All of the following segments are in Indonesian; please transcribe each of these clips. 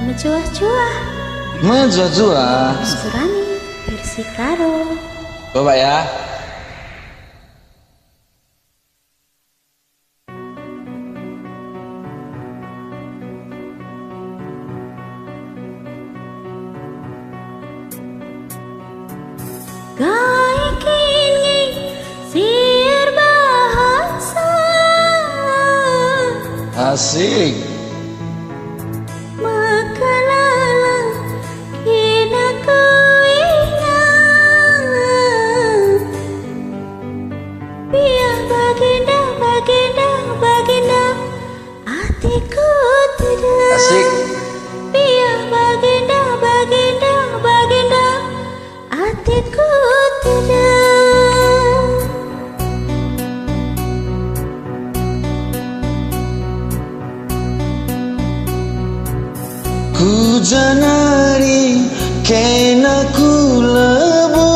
mencuah-cuah. Mencuah-cuah. Surani versi Karo. Coba ya. Gai kini siar bahasa Asik. makalala kina kuingat biar baginda baginda baginda hatiku tidak. Asik. Biar baginda baginda baginda hatiku tidak. Ku janari kena ku lebu.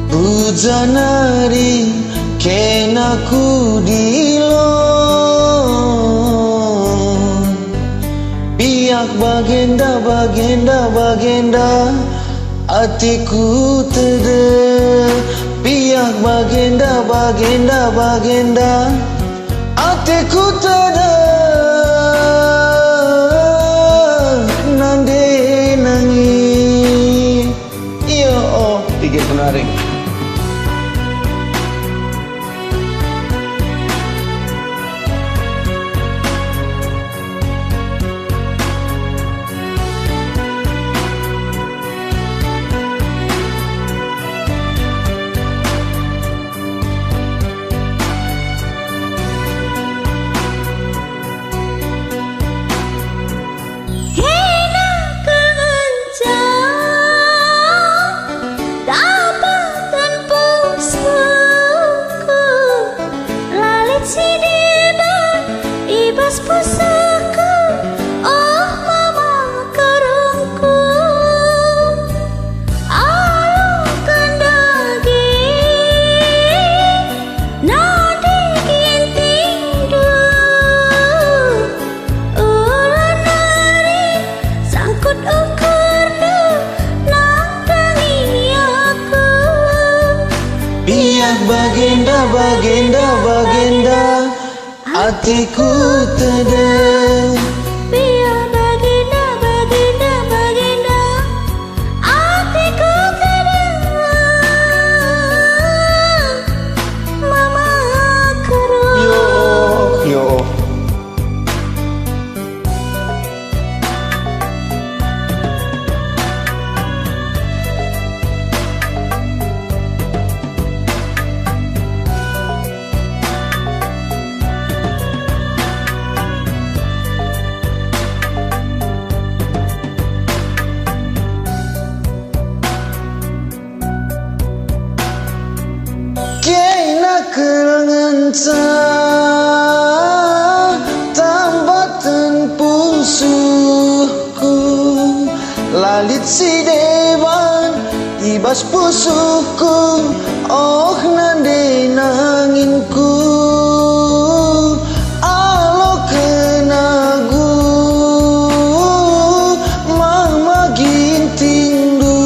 Ku janari kena ku dilo. Piak bagenda bagenda bagenda hatiku tede. Piak bagenda bagenda bagenda hatiku tada nande nangi. Iya oh pikir menarik. Kena kencang dapatan pusuku lalit si deban ibas pusuku oh mama karungku alukan daging nadi gintindu ulan nari sangkut ukurdu nangdangi aku. Piak bagenda bagenda bagenda hatiku tada. Biar baginda baginda baginda hatiku tenang mama keruh. Yo kena kerangan tambatan pusuhku lalit si dewan ibas pusuhku oh nande nanginku alo kenagu mama gintindu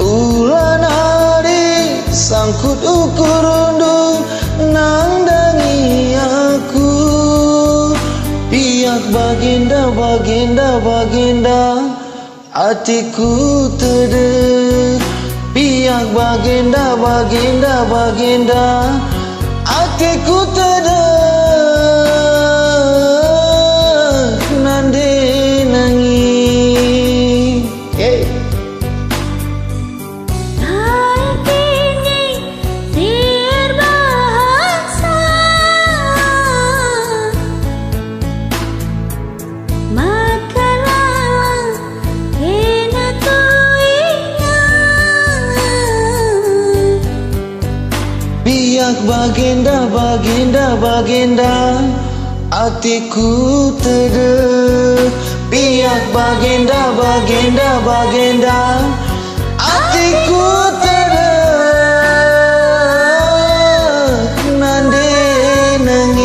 ulan hari sangkut ukurundu nangdangi aku. Piak bagenda bagenda bagenda hatiku tede. Piak bagenda bagenda bagenda hatiku tede nande nangi. Hey. Hai kini siar bahasa makalala kena kuingat. Piak bagenda bagenda bagenda hatiku tede. Piak bagenda bagenda bagenda hatiku tede nande nang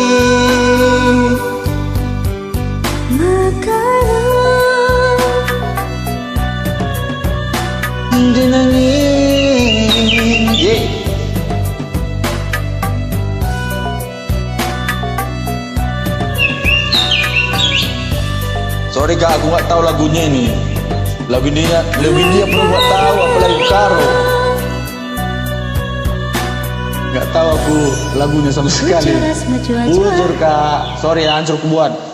Dia nangis. Ye. Sorry kak, aku nggak tahu lagunya ini. Lagu dia perlu buat tahu, apalagi Karo. Nggak tahu aku lagunya sama sekali. Ucuras, Bujur kak, sorry hancur ku buat.